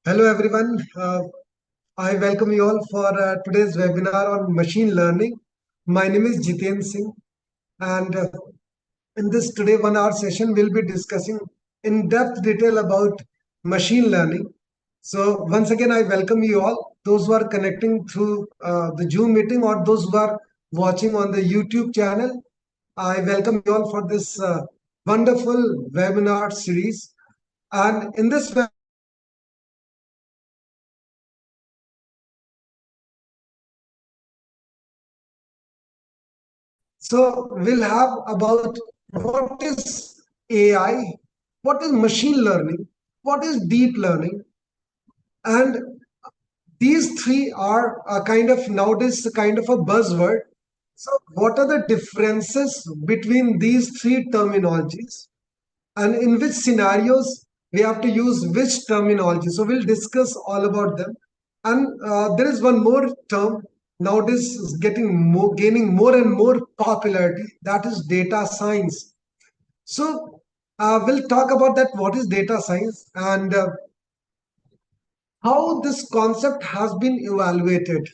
Hello everyone. I welcome you all for today's webinar on machine learning. My name is Jiten Singh, and in this today 1 hour session, we'll be discussing in depth detail about machine learning. So once again, I welcome you all, those who are connecting through the Zoom meeting or those who are watching on the YouTube channel. I welcome you all for this wonderful webinar series. And in this So we'll have about what is AI, what is machine learning, what is deep learning, and these three are a kind of nowadays a kind of a buzzword. So what are the differences between these three terminologies, and in which scenarios we have to use which terminology? So we'll discuss all about them. And there is one more term nowadays is gaining more and more popularity, that is data science. So we'll talk about that, what is data science, and how this concept has been evaluated,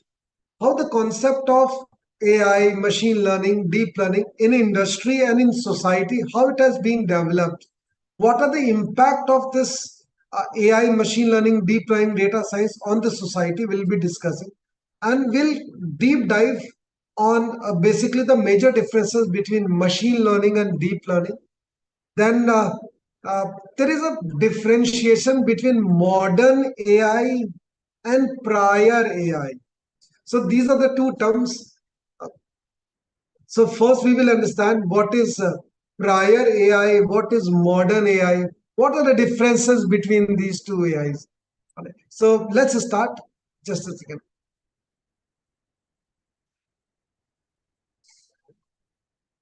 how the concept of AI, machine learning, deep learning in industry and in society, how it has been developed, what are the impact of this AI, machine learning, deep learning, data science on the society, we'll be discussing. And we'll deep dive on basically the major differences between machine learning and deep learning. Then uh, there is a differentiation between modern AI and prior AI. So these are the two terms. So first we will understand what is prior AI, what is modern AI, what are the differences between these two AIs. Okay. So let's start. Just a second.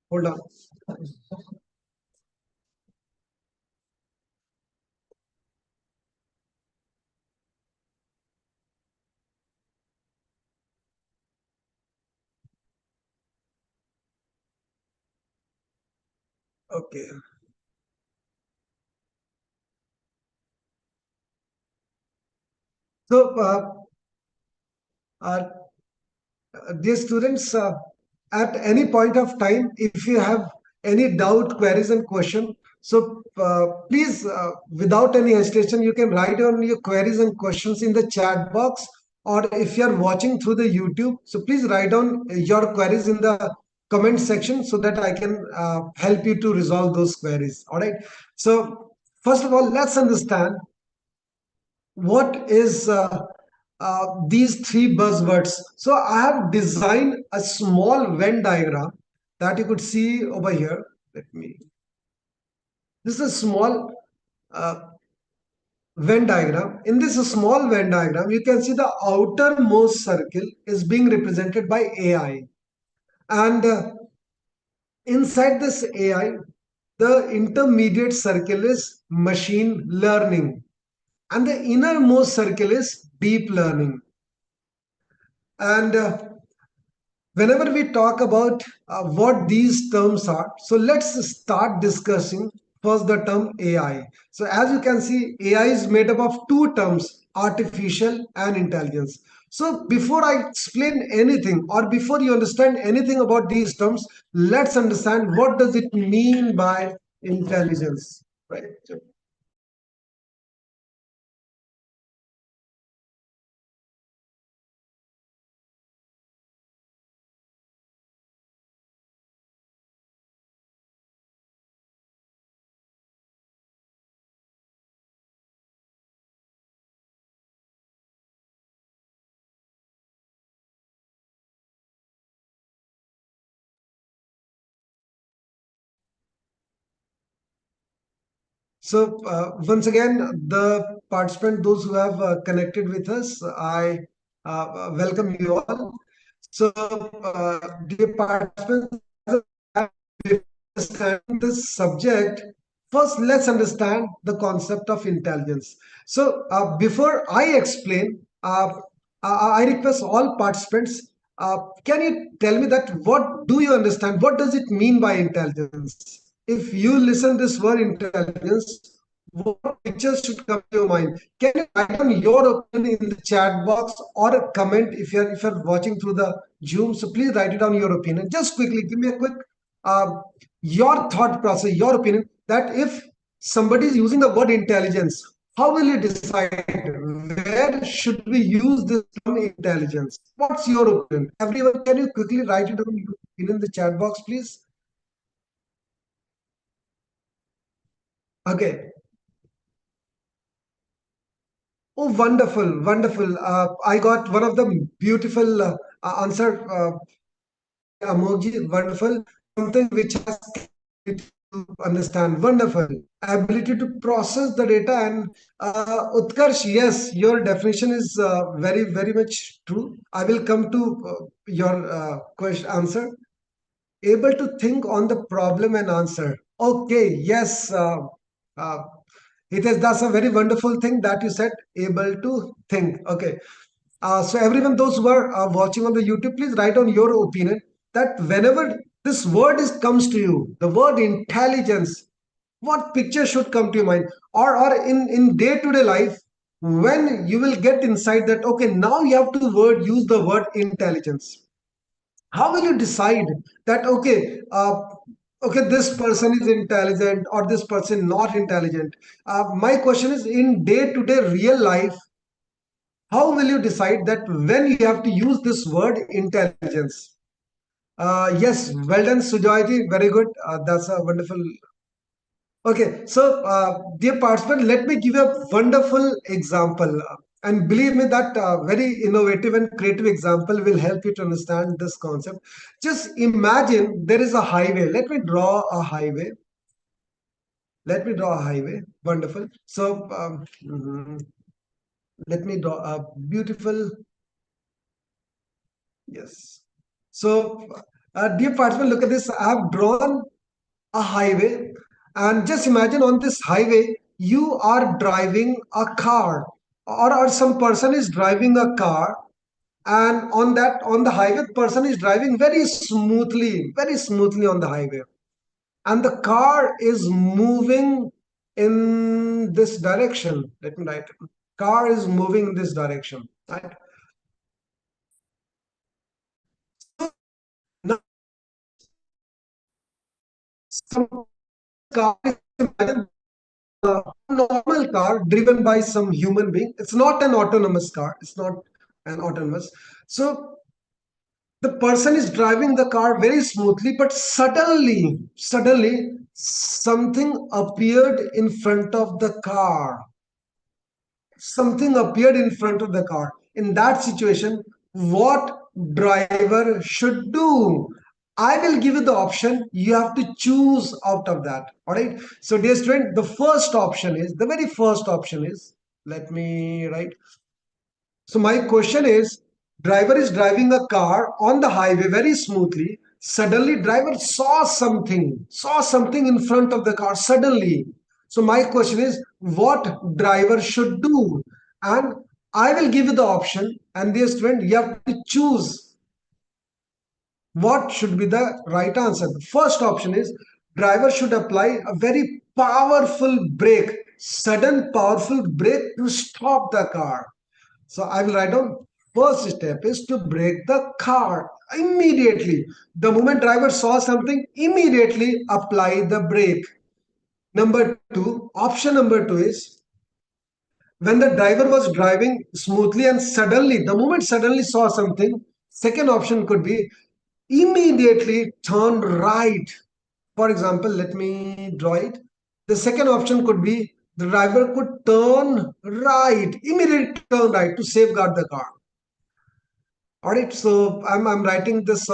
Hold on. Okay. So uh, dear students, at any point of time, if you have any doubt, queries, and question, so please, without any hesitation, you can write down your queries and questions in the chat box, or if you are watching through the YouTube, so please write down your queries in the comment section so that I can help you to resolve those queries. All right. So first of all, let's understand what is these three buzzwords. So I have designed a small Venn diagram that you could see over here. Let me. This is a small uh, Venn diagram. In this small Venn diagram, you can see the outermost circle is being represented by AI, and inside this AI, the intermediate circle is machine learning, and the innermost circle is deep learning. And whenever we talk about what these terms are, so let's start discussing first the term AI. So as you can see, AI is made up of two terms, artificial and intelligence. So before I explain anything or before you understand anything about these terms, let's understand what does it mean by intelligence, right? So once again, the participant, those who have connected with us, I welcome you all. So, dear participants, understanding this subject, first let's understand the concept of intelligence. So, before I explain, I request all participants. Can you tell me that what do you understand? What does it mean by intelligence? If you listen this word intelligence, what pictures should come to your mind? Can you write down your opinion in the chat box or a comment if you're watching through the Zoom? So please write it down your opinion. Just quickly, give me a quick uh, your thought process, your opinion that if somebody is using the word intelligence, how will you decide where should we use this term intelligence? What's your opinion? Everyone, can you quickly write it down in the chat box, please? Okay. Oh, wonderful, wonderful. I got one of the beautiful answer emoji. Wonderful. Something which has ability to understand. Wonderful. Ability to process the data. And Utkarsh, yes, your definition is very, very much true. I will come to your question answer. Able to think on the problem and answer. Okay, yes. Uh, it is that's a very wonderful thing that you said. Able to think. Okay. So everyone, those who are watching on the YouTube, please write on your opinion that whenever this word is comes to you, the word intelligence, what picture should come to your mind, or in day to day life, when you will get inside that okay, now you have to word use the word intelligence. How will you decide that okay, okay, this person is intelligent or this person not intelligent? My question is, in day to day real life, how will you decide that when you have to use this word intelligence? Yes, well done, Sujoy. Very good. That's a wonderful. Okay, so dear participant, let me give you a wonderful example. And believe me, that very innovative and creative example will help you to understand this concept. Just imagine there is a highway. Let me draw a highway. Let me draw a highway. Wonderful. So let me draw a beautiful. Yes. So, dear participant, look at this. I have drawn a highway, and just imagine on this highway, you are driving a car, or some person is driving a car, and on the highway, the person is driving very smoothly on the highway, and the car is moving in this direction. Let me write. Car is moving in this direction, right? Now, some car is imagine a normal car driven by some human being. It's not an autonomous car. It's not an autonomous. So the person is driving the car very smoothly, but suddenly, something appeared in front of the car. Something appeared in front of the car. In that situation, what driver should do? I will give you the option. You have to choose out of that. All right. So, dear student, the very first option is, let me write. So, my question is, driver is driving a car on the highway very smoothly. Suddenly, driver saw something in front of the car suddenly. So, my question is, what driver should do? And I will give you the option, and dear student, you have to choose what should be the right answer. The first option is driver should apply a very powerful brake, sudden powerful brake to stop the car. So I will write down first step is to brake the car immediately. The moment driver saw something, immediately apply the brake. Number two, option number two is when the driver was driving smoothly and suddenly, the moment suddenly saw something, second option could be immediately turn right. For example, let me draw it. The second option could be the driver could turn right, immediately turn right to safeguard the car. All right, so I'm writing this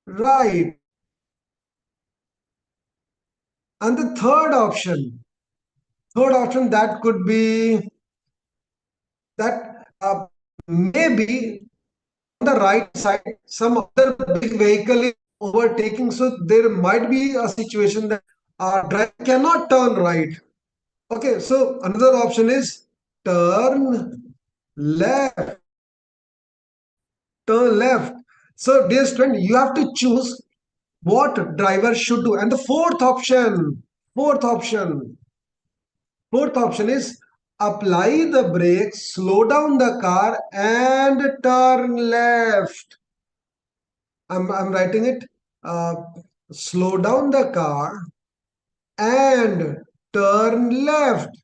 right. And the third option that could be that maybe on the right side, some other big vehicle is overtaking. So there might be a situation that driver cannot turn right. Okay, so another option is turn left, turn left. So dear student, you have to choose what driver should do. And the fourth option, fourth option is apply the brake, slow down the car, and turn left. I'm writing it. Uh, Slow down the car and turn left.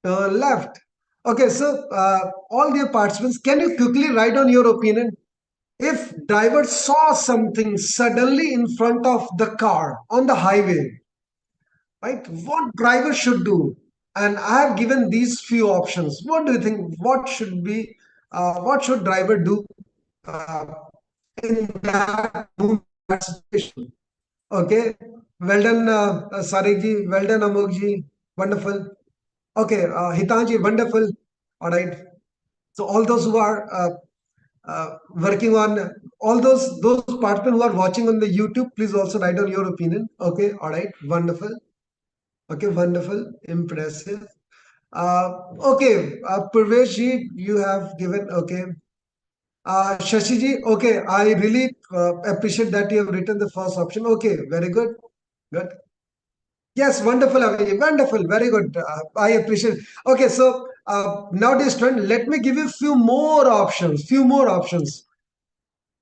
Turn left. Okay, so all the participants, can you quickly write on your opinion? If driver saw something suddenly in front of the car on the highway, right? What driver should do? And I have given these few options. What do you think? What should be? What should driver do uh, in that moment, that situation? Okay. Well done, Sarik ji. Well done, Amok ji. Wonderful. Okay, Hitanji, wonderful. All right. So all those who are working on all those participants who are watching on the YouTube, please also write down your opinion. Okay, all right, wonderful. Okay, wonderful, impressive. Okay, Purvesh ji, you have given. Okay, Shashi ji. Okay, I really appreciate that you have written the first option. Okay, very good, good. Yes, wonderful, Avini. Wonderful, very good. I appreciate. Okay, so now, dear student, let me give you a few more options. Few more options.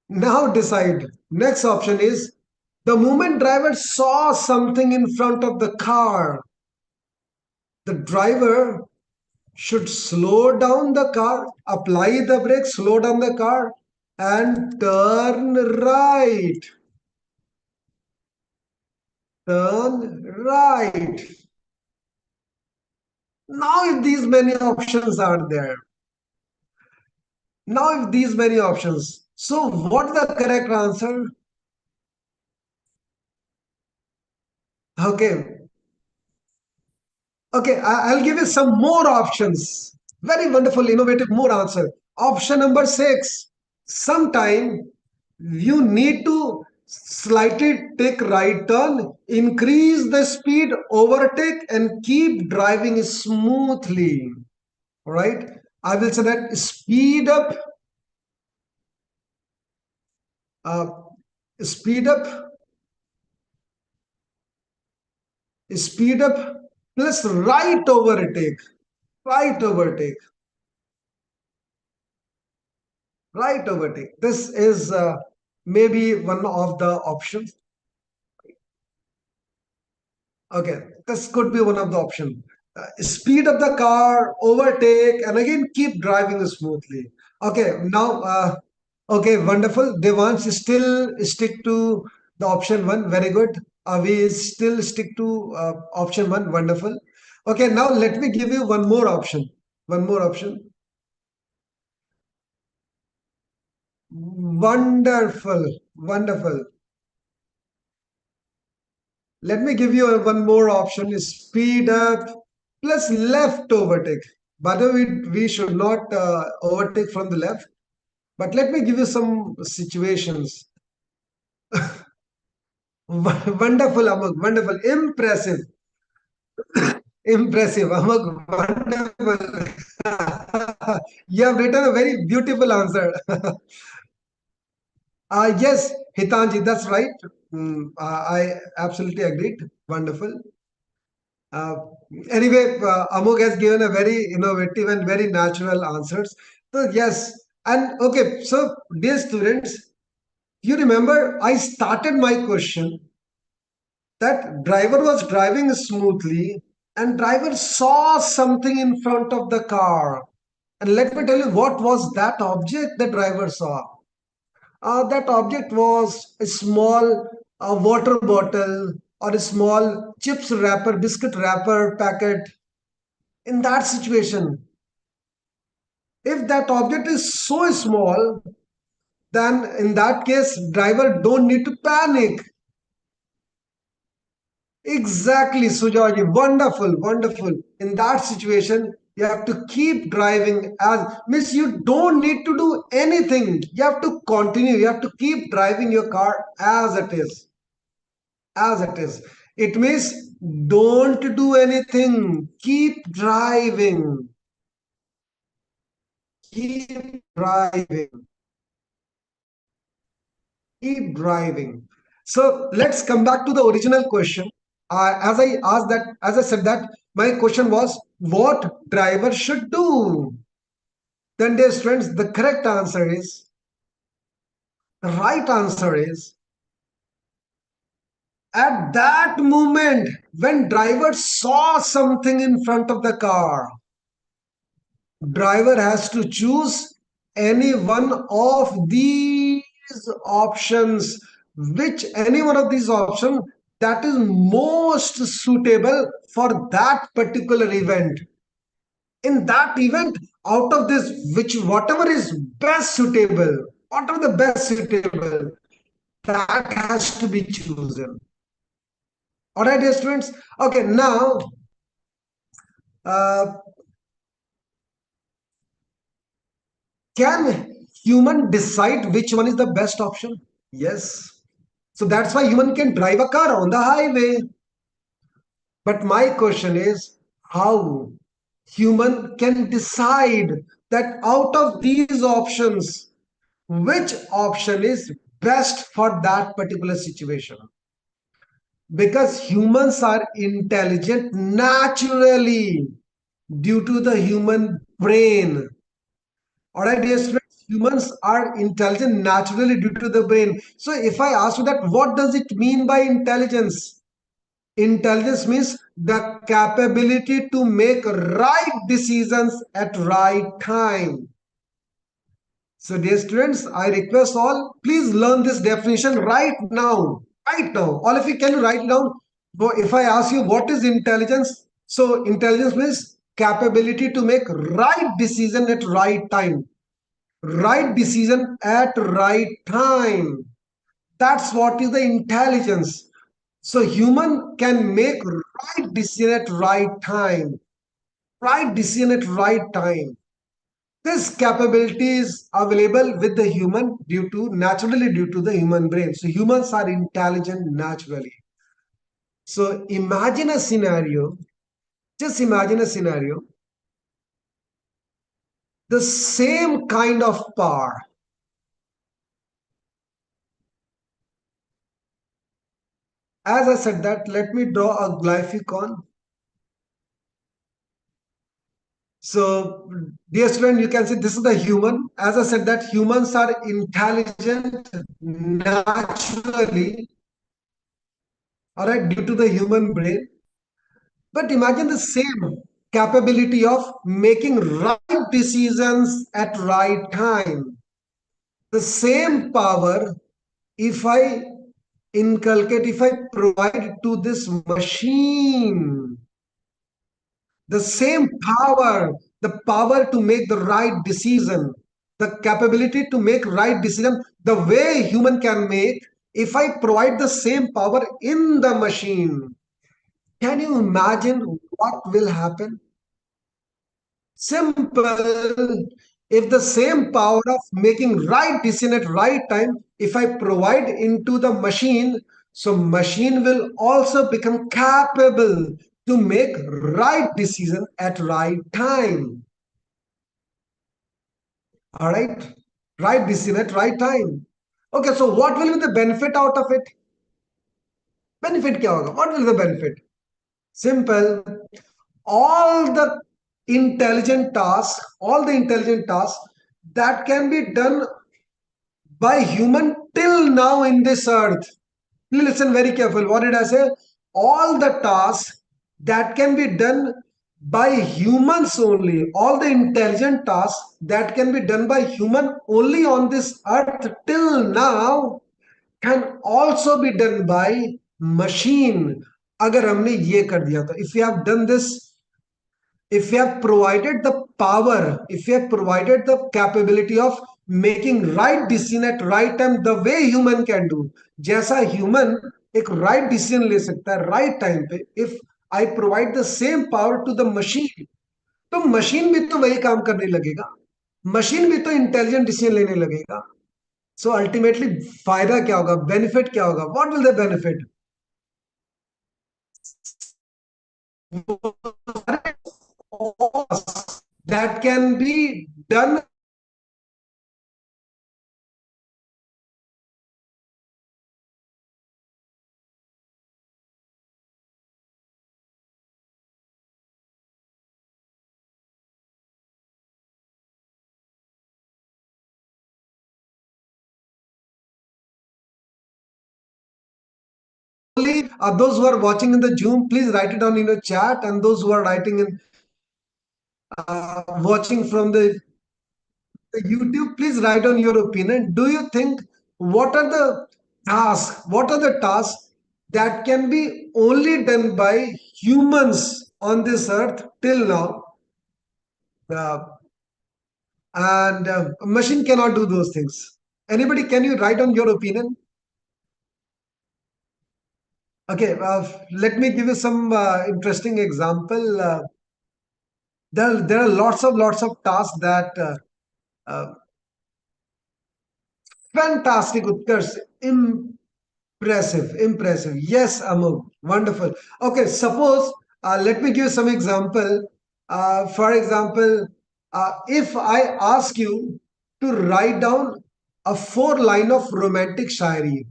Now decide. Next option is the moment driver saw something in front of the car, the driver should slow down the car, apply the brake, slow down the car, and turn right. Turn right. Now, if these many options are there, now if these many options, so what the correct answer? Okay, okay, I'll give you some more options. Very wonderful, innovative, more answer. Option number six. Sometime you need to slightly take right turn, increase the speed, overtake, and keep driving smoothly. All right. I will say that uh, speed up, speed up, plus right overtake, right overtake. Right overtake. This is maybe one of the options. Okay, this could be one of the options. Speed up the car, overtake, and again keep driving smoothly. Okay, now, okay, wonderful. Devansh still stick to the option one. Very good. We still stick to option one. Wonderful. Okay, now let me give you one more option. One more option. Wonderful. Wonderful. Let me give you one more option is speed up plus left overtake. By the way, we should not overtake from the left. But let me give you some situations. Wonderful, Amag. Wonderful. Impressive. Impressive. Amag. Wonderful. You have written a very beautiful answer. Yes, Hitanji, that's right. I absolutely agreed. Wonderful. Uh, anyway, Amog has given a very innovative and very natural answers. So yes, and okay. So dear students, you remember I started my question that driver was driving smoothly and driver saw something in front of the car. And let me tell you what was that object the driver saw. That object was a small water bottle or a small chips wrapper, biscuit wrapper packet. In that situation, if that object is so small, then in that case, driver don't need to panic. Exactly, Sujaji. Wonderful, wonderful. In that situation, you have to keep driving as means you don't need to do anything. You have to continue. You have to keep driving your car as it is. As it is. It means don't do anything. Keep driving. Keep driving. Keep driving. So let's come back to the original question. As I said that my question was what driver should do. Then, dear students, the correct answer is the right answer is at that moment when driver saw something in front of the car, driver has to choose any one of these options, which any one of these options that is most suitable for that particular event. In that event, out of this, which whatever is best suitable, whatever the best suitable, that has to be chosen. All right, dear students. Okay, now uh, can human decide which one is the best option? Yes. So that's why human can drive a car on the highway. But my question is how human can decide that out of these options, which option is best for that particular situation? Because humans are intelligent naturally due to the human brain. All right, dear students, humans are intelligent naturally due to the brain. So if I ask you that, what does it mean by intelligence? Intelligence means the capability to make right decisions at right time. So dear students, I request all, please learn this definition right now. Right now. All of you can write down. If I ask you what is intelligence, so intelligence means capability to make right decision at right time. Right decision at right time. That's what is the intelligence. So human can make right decision at right time. Right decision at right time. This capability is available with the human naturally due to the human brain. So humans are intelligent naturally. So imagine a scenario, just imagine a scenario, the same kind of power. As I said that, let me draw a glyphicon. So, dear student, you can see this is the human. As I said that humans are intelligent naturally, all right, due to the human brain. But imagine the same capability of making right decisions at right time. The same power, if I if I provide to this machine, the same power, the power to make the right decision, the capability to make right decision, the way human can make, if I provide the same power in the machine, can you imagine what will happen? Simple. If the same power of making right decision at right time, if I provide into the machine, so machine will also become capable to make right decision at right time. All right, right decision at right time. Okay, so what will be the benefit out of it? Benefit क्या होगा? What will be the benefit? Simple. All the all the intelligent tasks that can be done by human till now in this earth. Please listen very careful. What did I say? All the tasks that can be done by humans only, all the intelligent tasks that can be done by human only on this earth till now can also be done by machine. अगर हमने ये कर दिया तो if we have done this, if we have provided the power, if we have provided the capability of making right decision at right time the way human can do, जैसा human एक right decision ले सकता है right time पे, if I provide the same power to the machine, तो machine भी तो वही काम करने लगेगा, machine भी तो intelligent decision लेने लगेगा. So ultimately फायदा क्या होगा, benefit क्या होगा, what will the benefit? That can be done those who are watching in the Zoom, please write it down in the chat, and those who are writing in watching from the YouTube, please write on your opinion. Do you think what are the tasks? What are the tasks that can be only done by humans on this earth till now, uh, and a machine cannot do those things? Anybody, can you write on your opinion? Okay, let me give you some interesting example. There are lots of tasks that uh, fantastic, Utkarsh. Impressive, impressive. Yes, Amol, wonderful. Okay, suppose let me give you some example. For example, if I ask you to write down a four line of romantic shairi,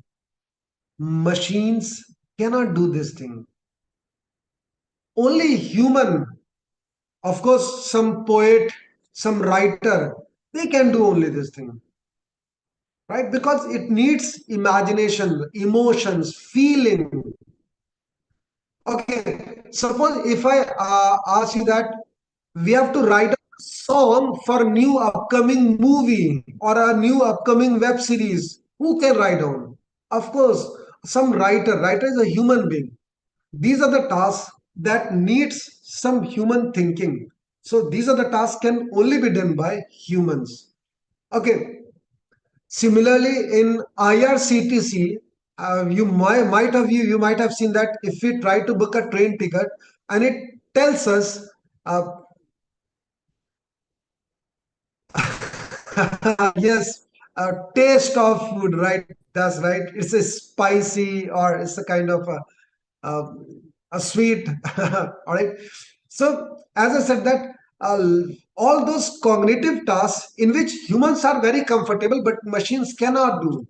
machines cannot do this thing. Only human, of course, some poet, some writer, they can do only this thing, right? Because it needs imagination, emotions, feeling. Okay, suppose if I ask you that we have to write a song for a new upcoming movie or a new upcoming web series, who can write down? Of course, some writer. Writer is a human being. These are the tasks that needs some human thinking. So these are the tasks can only be done by humans. Okay, similarly, in IRCTC, you might have seen that if we try to book a train ticket and it tells us, uh, yes, a taste of food, right? That's right. It's a spicy or it's a kind of a, a sweet. All right. So as I said that uh, all those cognitive tasks in which humans are very comfortable, but machines cannot do,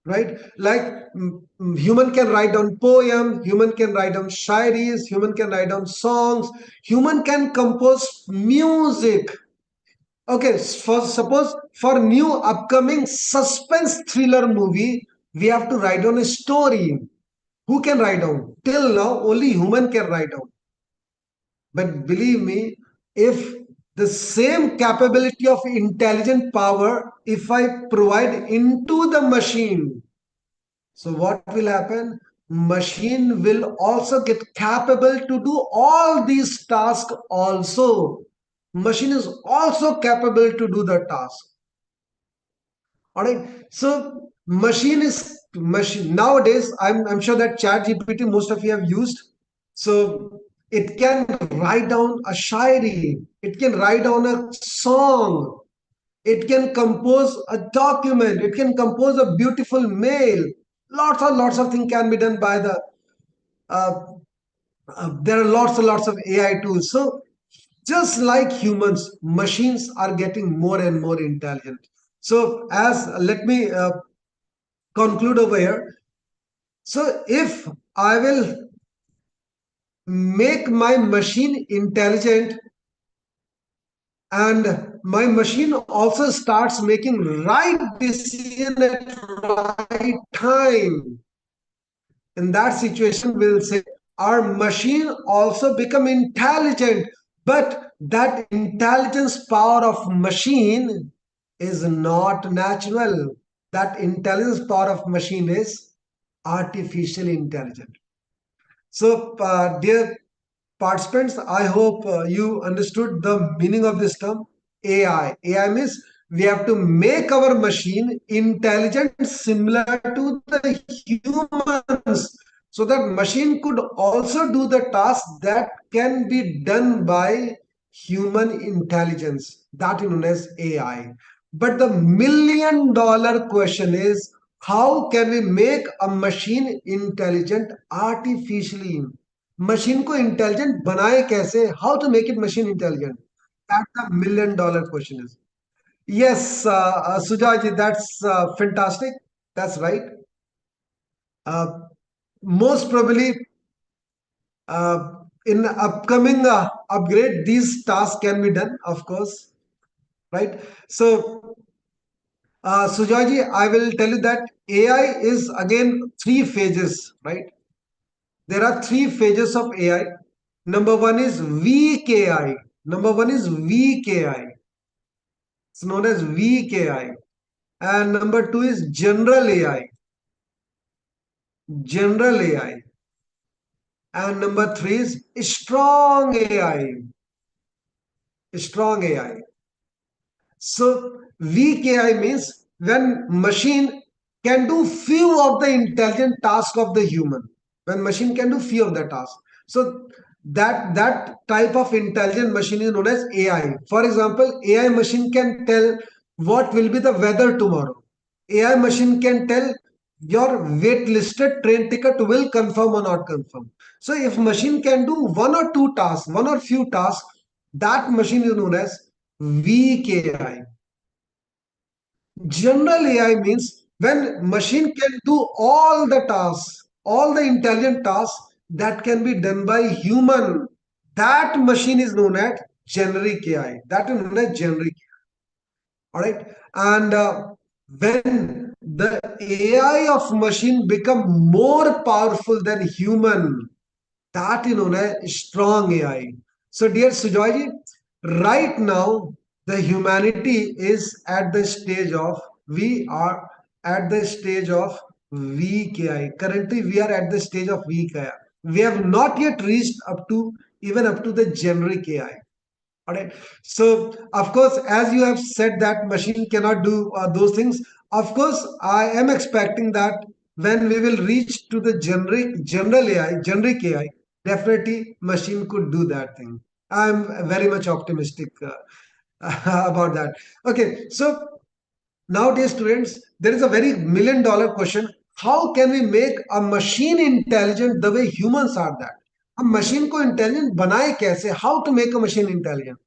right? Like human can write down poem, human can write down shairis, human can write down songs, human can compose music. Okay, for suppose for new upcoming suspense thriller movie, we have to write down a story. Who can write down? Till now, only human can write down. But believe me, if the same capability of intelligent power, if I provide into the machine, so what will happen? Machine will also get capable to do all these tasks also. Machine is also capable to do the task. All right. So machine nowadays. I'm sure that Chat GPT most of you have used. So it can write down a shairi. It can write down a song. It can compose a document. It can compose a beautiful mail. Lots of things can be done by the. Uh, there are lots and lots of AI tools. So just like humans, machines are getting more and more intelligent. So as let me conclude over here. So if I will make my machine intelligent and my machine also starts making right decision at right time, in that situation we'll say our machine also become intelligent, but that intelligence power of machine is not natural. That intelligence power of machine is artificial intelligence. So dear participants, I hope you understood the meaning of this term AI. AI means we have to make our machine intelligent similar to the humans, so that machine could also do the task that can be done by human intelligence, that is known as AI. But the million dollar question is, how can we make a machine intelligent artificially? Machine को intelligent बनाए कैसे? How to make it machine intelligent? That's the million dollar question is. Yes, Sujaji, that's fantastic. That's right. Most probably, in upcoming upgrade, these tasks can be done, of course, right? So, Sujaji, I will tell you that AI is again three phases, right? There are three phases of AI. Number one is weak AI. Number one is weak AI. It's known as weak AI. And number two is general AI. General AI. And number three is strong AI. Strong AI. So weak AI means when machine can do few of the intelligent tasks of the human. When machine can do few of the tasks. So that type of intelligent machine is known as AI. For example, AI machine can tell what will be the weather tomorrow. AI machine can tell your waitlisted train ticket will confirm or not confirm. So if machine can do one or two tasks, one or few tasks, that machine is known as weak AI. General AI means when machine can do all the tasks, all the intelligent tasks that can be done by human, that machine is known as generic AI. That is known as generic. All right. And when the AI of machine become more powerful than human, that is known as strong AI. So, dear Sujoy, right now the humanity is at the stage of we are at the stage of weak AI. Currently, we are at the stage of weak AI. We have not yet reached up to even up to the generic AI. All right. So, of course, as you have said that machine cannot do those things, of course, I am expecting that when we will reach to the general AI, generic AI, definitely machine could do that thing. I'm very much optimistic about that. Okay. So, nowadays, students, there is a very $1 million question. How can we make a machine intelligent the way humans are that? हम machine को intelligent बनाए कैसे? How to make a machine intelligent?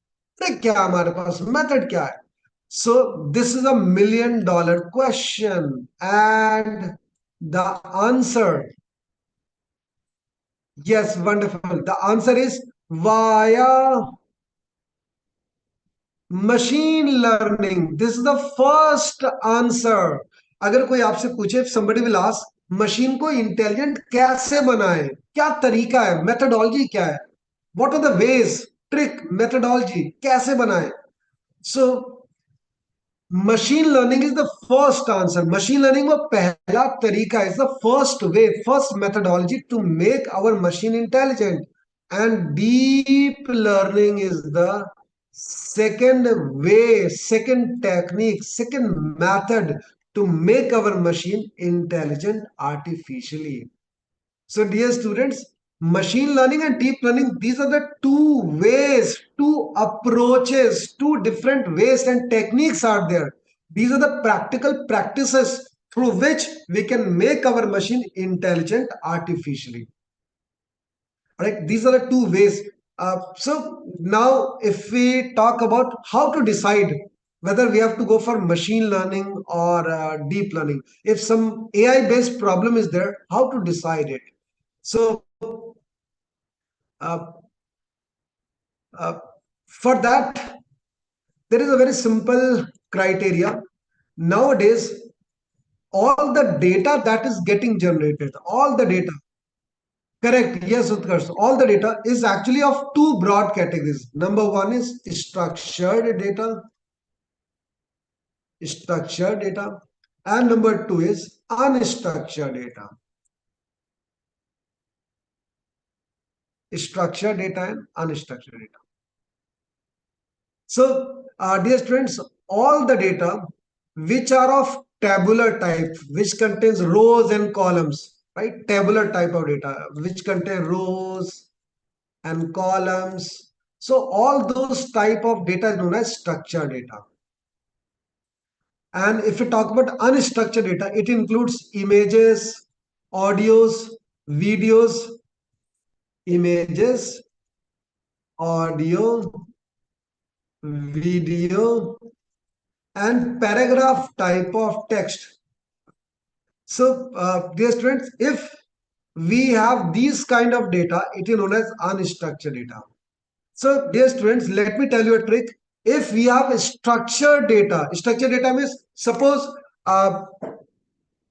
अरे क्या हमारे पास method क्या है? So this is $1 million question, and the answer, yes, wonderful. The answer is via machine learning. This is the first answer. अगर कोई आपसे पूछे, somebody will ask, मशीन को इंटेलिजेंट कैसे बनाए, क्या तरीका है, मेथडोलॉजी क्या है, what are the ways, trick, methodology कैसे बनाए? So machine learning is the first answer. Machine learning वो पहला तरीका, is the first way, first methodology to make our machine intelligent. And deep learning is the second way, second technique, second method to make our machine intelligent artificially. So, dear students, machine learning and deep learning, these are the two ways, two approaches, two different ways and techniques are there. These are the practical practices through which we can make our machine intelligent artificially. Right? These are the two ways. So now, if we talk about how to decide whether we have to go for machine learning or deep learning, if some AI-based problem is there, how to decide it? So uh, uh, for that, there is a very simple criteria. Nowadays, all the data that is getting generated, all the data, correct, yes, Utkarsh, all the data is actually of two broad categories. Number one is structured data, and number two is unstructured data. Structured data and unstructured data. So, dear students, all the data which are of tabular type, which contains rows and columns, right? Tabular type of data, which contain rows and columns. So, all those type of data is known as structured data. And if we talk about unstructured data, it includes images, audios, videos, images, audio, video, and paragraph type of text. So, dear students, if we have these kind of data, it is known as unstructured data. So, dear students, let me tell you a trick. If we have structured data means suppose,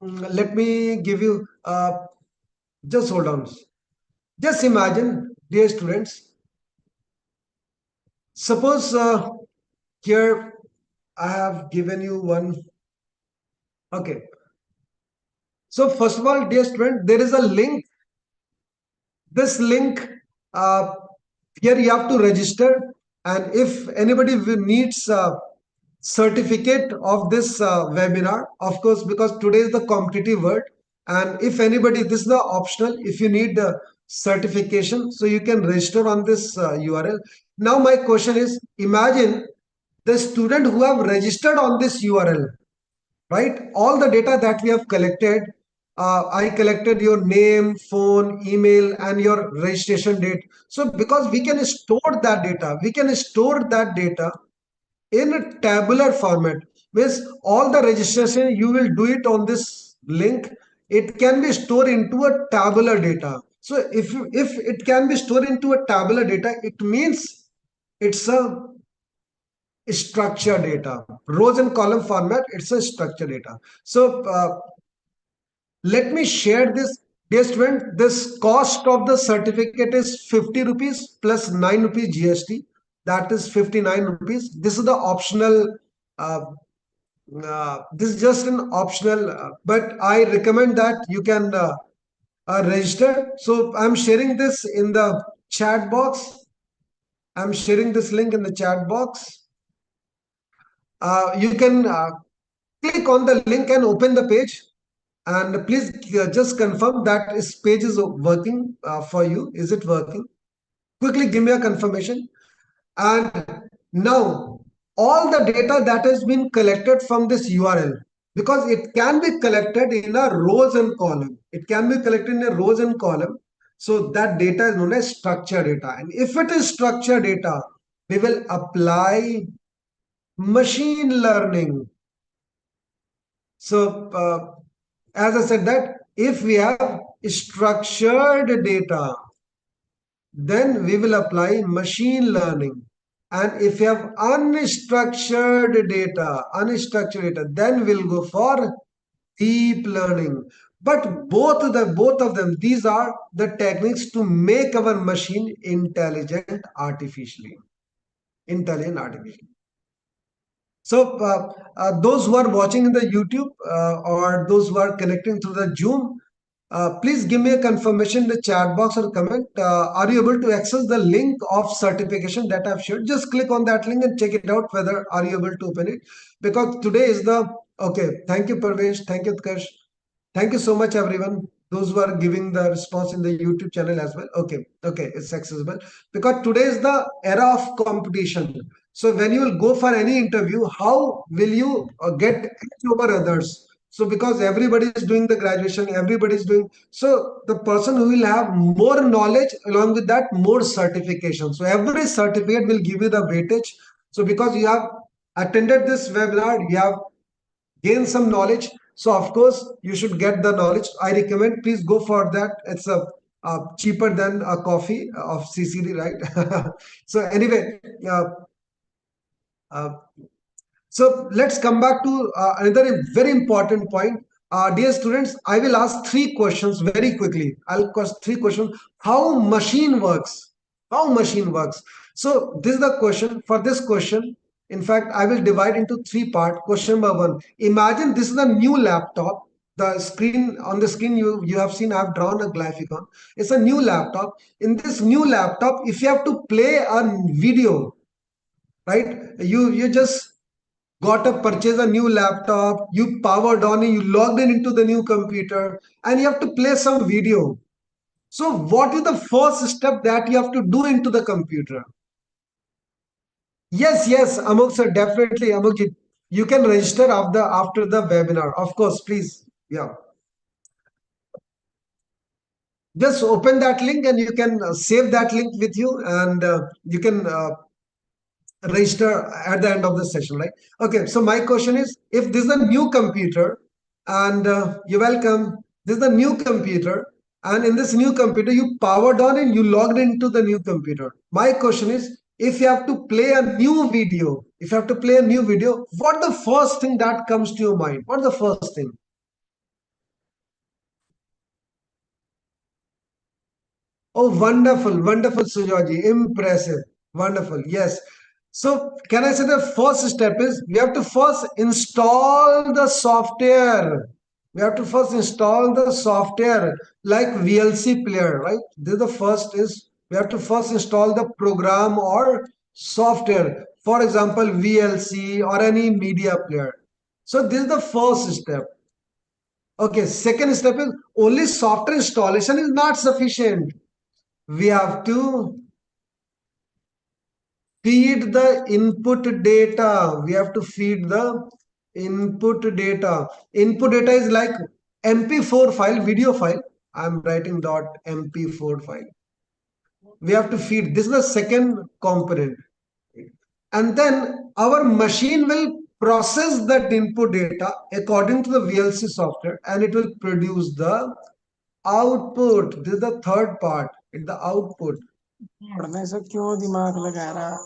let me give you, just hold on. Just imagine, dear students, suppose here I have given you one. Okay. So first of all, dear student, there is a link. This link, uh, here you have to register, and if anybody needs a certificate of this webinar, of course, because today is the competitive world, and if anybody, this is the optional, if you need the certification, so you can register on this URL. Now my question is, imagine the student who have registered on this URL, right? All the data that we have collected, I collected your name, phone, email, and your registration date. So because we can store that data, we can store that data in a tabular format. Means all the registration you will do it on this link, it can be stored into a tabular data. So if it can be stored into a tabular data, it means it's a structure data. Rows and column format, it's a structure data. So let me share this. Dear student, this cost of the certificate is 50 rupees plus 9 rupees GST. That is 59 rupees. This is the optional. Uh, this is just an optional, but I recommend that you can register. So I'm sharing this in the chat box. I'm sharing this link in the chat box. You can click on the link and open the page. And please just confirm that this page is working for you. Is it working? Quickly give me a confirmation. And now all the data that has been collected from this URL, because it can be collected in a rows and column. It can be collected in a rows and column. So that data is known as structured data. And if it is structured data, we will apply machine learning. So as I said that if we have structured data, then we will apply machine learning. And if you have unstructured data, then we'll go for deep learning. But both of them, these are the techniques to make our machine intelligent artificially. So those who are watching in the YouTube or those who are connecting through the Zoom, please give me a confirmation in the chat box or comment. Are you able to access the link of certification that I've shared? Just click on that link and check it out whether are you able to open it. Because today is the, okay, thank you Parvesh, thank you Utkarsh. Thank you so much, everyone. Those who are giving the response in the YouTube channel as well. Okay, it's accessible because today is the era of competition. So when you will go for any interview, how will you get edge over others? So because everybody is doing the graduation, everybody is doing. So the person who will have more knowledge, along with that, more certification. So every certificate will give you the weightage. So because you have attended this webinar, you have gain some knowledge, so of course you should get the knowledge. I recommend, please go for that. It's a cheaper than a coffee of CCD, right? So anyway, uh, so let's come back to another very important point. Dear students, I will ask three questions very quickly. I'll ask three questions. How machine works? How machine works? So this is the question. For this question, in fact, I will divide into three parts. Question number one. Imagine this is a new laptop. The screen on the screen you have seen, I've drawn a glyphicon. It's a new laptop. In this new laptop, if you have to play a video, right? You just got to purchase a new laptop, you powered on it, you logged in into the new computer, and you have to play some video. So what is the first step that you have to do into the computer? Yes, Amok sir, definitely, Amokji. You can register after the webinar. Of course, please. Yeah. Just open that link and you can save that link with you, and you can register at the end of the session, right? Okay, so my question is, if this is a new computer, and you're welcome, this is a new computer, and in this new computer you powered on and you logged into the new computer. My question is, if you have to play a new video, what the first thing that comes to your mind? What the first thing? Oh, wonderful, wonderful, Sujoji. Impressive. Wonderful. Yes. So, can I say the first step is we have to first install the software. We have to first install the software like VLC player, right? This is the first is we have to first install the program or software. For example, VLC or any media player. So this is the first step. Okay, second step is only software installation is not sufficient. We have to feed the input data. We have to feed the input data. Input data is like MP4 file, video file. I'm writing dot MP4 file. We have to feed. This is the second component. And then our machine will process that input data according to the VLC software and it will produce the output. This is the third part. It's the output. पढ़ने से क्यों दिमाग लगा रहा?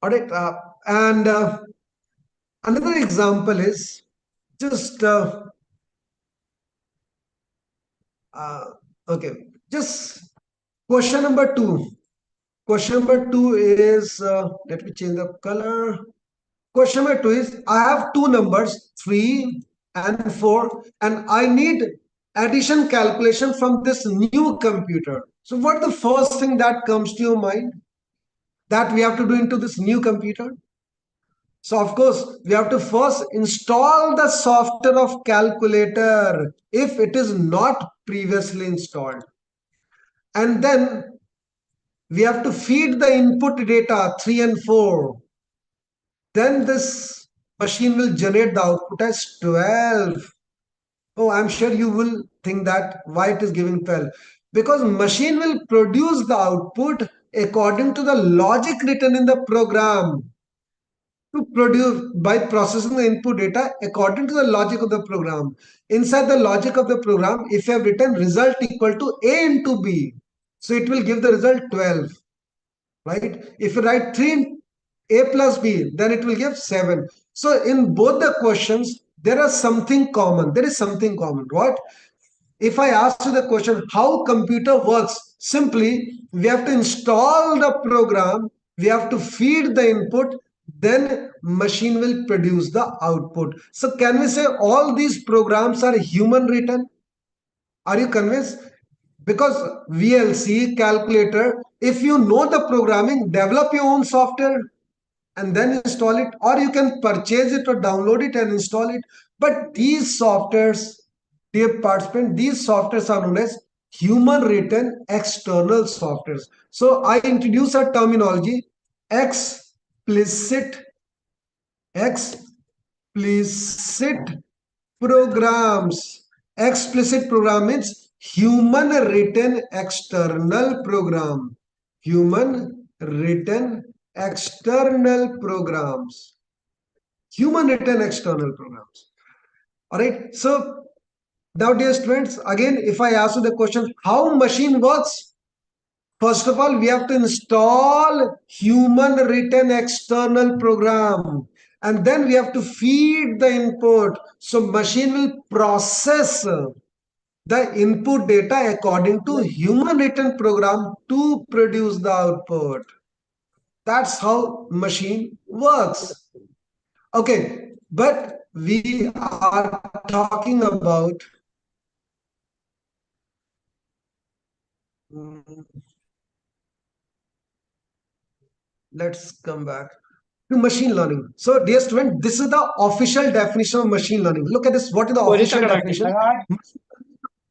All right. And another example is just uh, okay. Just question number two. Question number two is let me change the color. Question number two is I have two numbers, 3 and 4, and I need addition calculation from this new computer. So, what the first thing that comes to your mind that we have to do into this new computer? So, of course, we have to first install the software of calculator if it is not previously installed. And then we have to feed the input data 3 and 4. Then this machine will generate the output as 12. Oh, I'm sure you will think that why it is giving 12. Because machine will produce the output according to the logic written in the program to produce by processing the input data according to the logic of the program. Inside the logic of the program, if you have written result equal to A into B, so it will give the result 12, right? If you write 3 A plus B, then it will give 7. So in both the questions, there is something common. There is something common. What? If I ask you the question, how computer works? Simply, we have to install the program, we have to feed the input, then machine will produce the output. So can we say all these programs are human written? Are you convinced? Because VLC, calculator, if you know the programming, develop your own software and then install it, or you can purchase it or download it and install it. But these softwares, dear participant, these softwares are known as human written external softwares. So I introduce a terminology explicit explicit programs. Explicit program means human written external program. Human written external programs. Human written external programs. All right. So now, dear students, again, if I ask you the question, how machine works? First of all, we have to install human written external program and then we have to feed the input. So machine will process the input data according to human written program to produce the output. That's how machine works. Okay, but we are talking about let's come back to machine learning. So, dear student, this is the official definition of machine learning. Look at this. What is the official definition?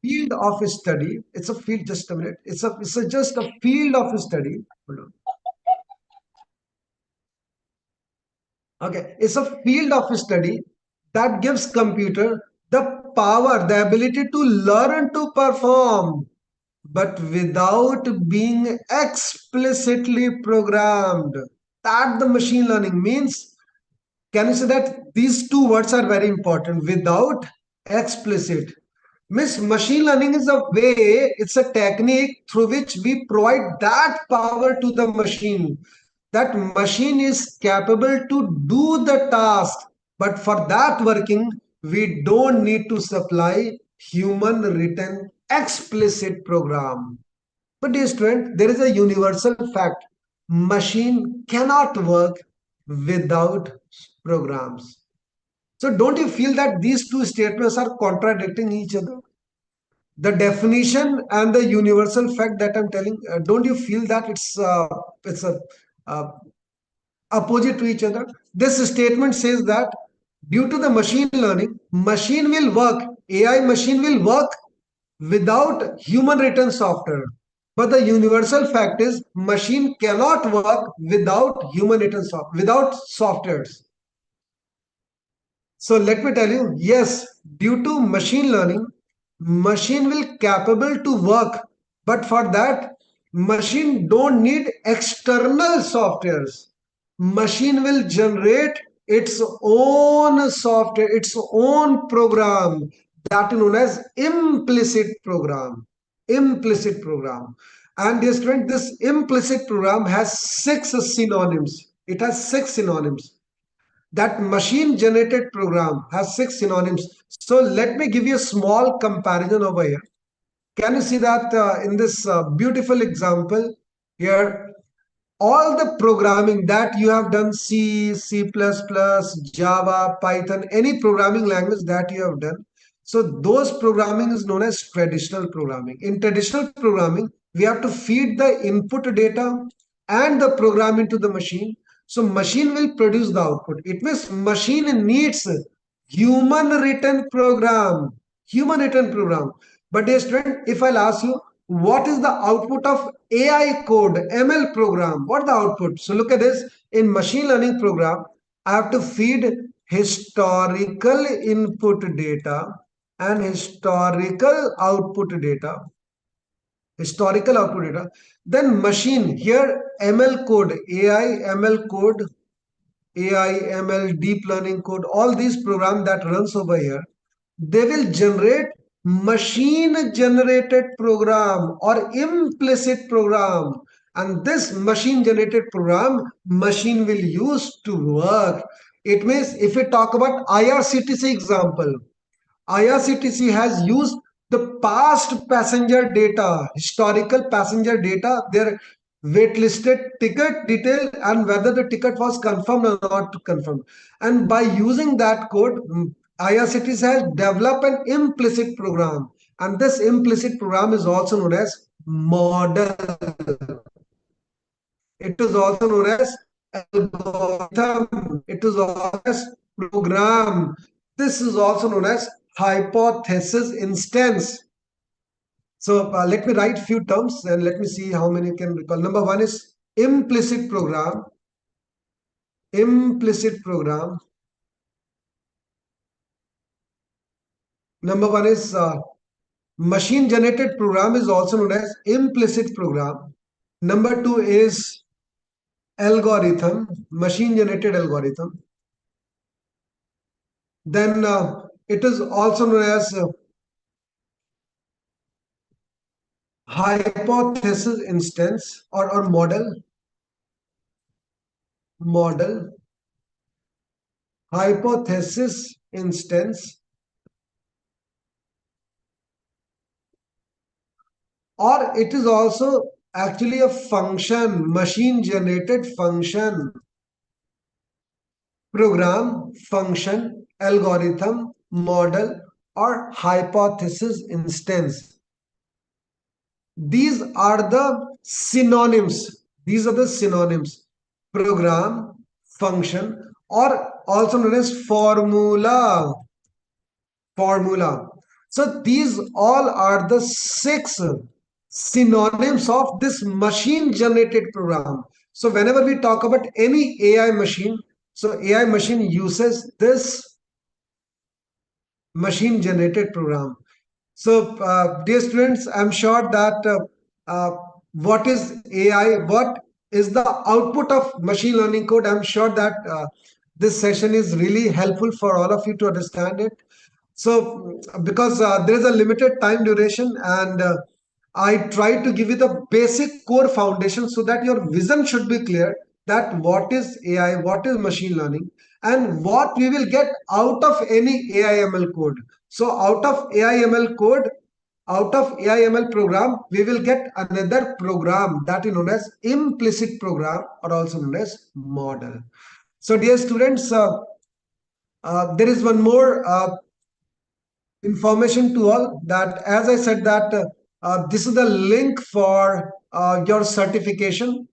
Field of study. It's a field. Just a minute. It's just a field of study. Hold on. Okay, it's a field of study that gives computer the power, the ability to learn to perform, but without being explicitly programmed. That the machine learning means. Can you say that these two words are very important? Without explicit. Miss machine learning is a way, it's a technique through which we provide that power to the machine. That machine is capable to do the task, but for that working, we don't need to supply human written explicit program. But dear student, there is a universal fact. Machine cannot work without programs. So don't you feel that these two statements are contradicting each other? The definition and the universal fact that I'm telling, don't you feel that it's a uh, opposite to each other? This statement says that due to the machine learning, machine will work, AI machine will work without human written software. But the universal fact is machine cannot work without human written software, without softwares. So let me tell you, yes, due to machine learning, machine will capable to work, but for that, machine don't need external softwares. Machine will generate its own software, its own program, that is known as implicit program. Implicit program. And dear student, this implicit program has six synonyms. It has six synonyms. That machine generated program has six synonyms. So let me give you a small comparison over here. Can you see that in this beautiful example here, all the programming that you have done, C, C++, Java, Python, any programming language that you have done. So those programming is known as traditional programming. In traditional programming, we have to feed the input data and the program into the machine. So machine will produce the output. It means machine needs human written program, human written program. But dear student, if I'll ask you, what is the output of AI code, ML program? What the output? So look at this. In machine learning program, I have to feed historical input data and historical output data. Historical output data. Then machine, here ML code, AI, ML code, AI, ML, deep learning code, all these programs that runs over here, they will generate machine generated program or implicit program. And this machine generated program, machine will use to work. It means if we talk about IRCTC example, IRCTC has used the past passenger data, historical passenger data, their waitlisted ticket detail, and whether the ticket was confirmed or not confirmed. And by using that code, IRCTC has developed an implicit program. And this implicit program is also known as model. It is also known as algorithm. It is also known as program. This is also known as hypothesis instance. So let me write few terms and let me see how many you can recall. Number one is implicit program. Implicit program. Number one is machine generated program is also known as implicit program. Number two is algorithm, machine generated algorithm. Then it is also known as hypothesis instance or model hypothesis instance, or it is also actually a function, machine generated function, program, function, algorithm, model, or hypothesis instance. These are the synonyms. These are the synonyms. Program, function, or also known as formula. Formula. So these all are the six synonyms of this machine generated program. So whenever we talk about any AI machine, so AI machine uses this machine generated program. So, dear students, I'm sure that what is AI, what is the output of machine learning code? I'm sure that this session is really helpful for all of you to understand it. So, because there is a limited time duration, and I try to give you the basic core foundation so that your vision should be clear that what is AI, what is machine learning, and what we will get out of any AI ML code. So, out of AI ML code, out of AI/ML program, we will get another program that is known as implicit program, or also known as model. So dear students, there is one more information to all, that as I said that this is the link for your certification,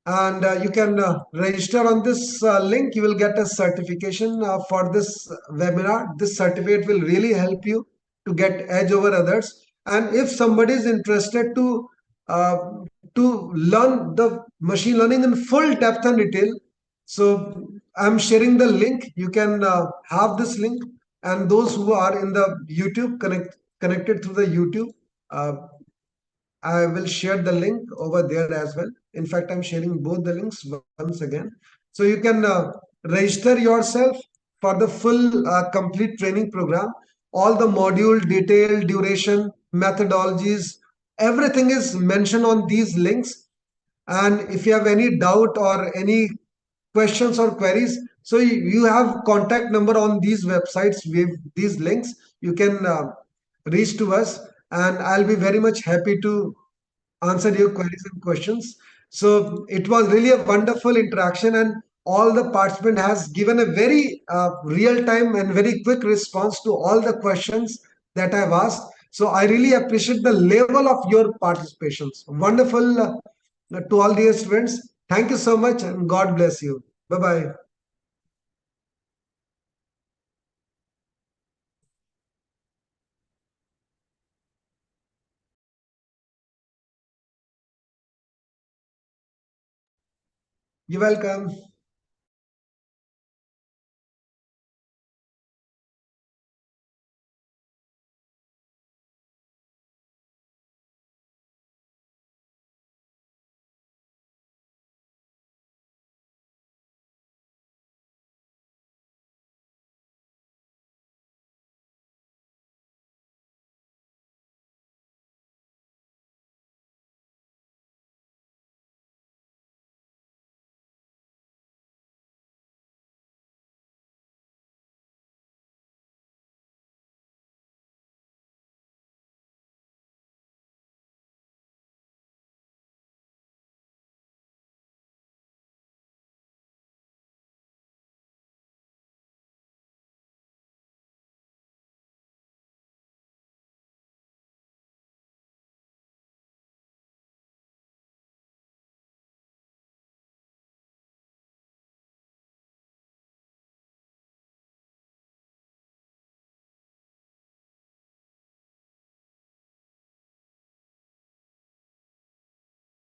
and you can register on this link. You will get a certification for this webinar. This certificate will really help you to get edge over others. And if somebody is interested uh, to learn the machine learning in full depth and detail, so I'm sharing the link. You can have this link, and those who are in the YouTube connected through the YouTube, uh, I will share the link over there as well. In fact, I'm sharing both the links once again. So you can register yourself for the full complete training program. All the module, detail, duration, methodologies, everything is mentioned on these links. And if you have any doubt or any questions or queries, so you have contact number on these websites with these links. You can reach to us, and I'll be very much happy to answer your queries and questions. So it was really a wonderful interaction, and all the participant has given a very real time and very quick response to all the questions that I've asked. So I really appreciate the level of your participations. Wonderful to all dear students. Thank you so much, and God bless you. Bye bye. You're welcome.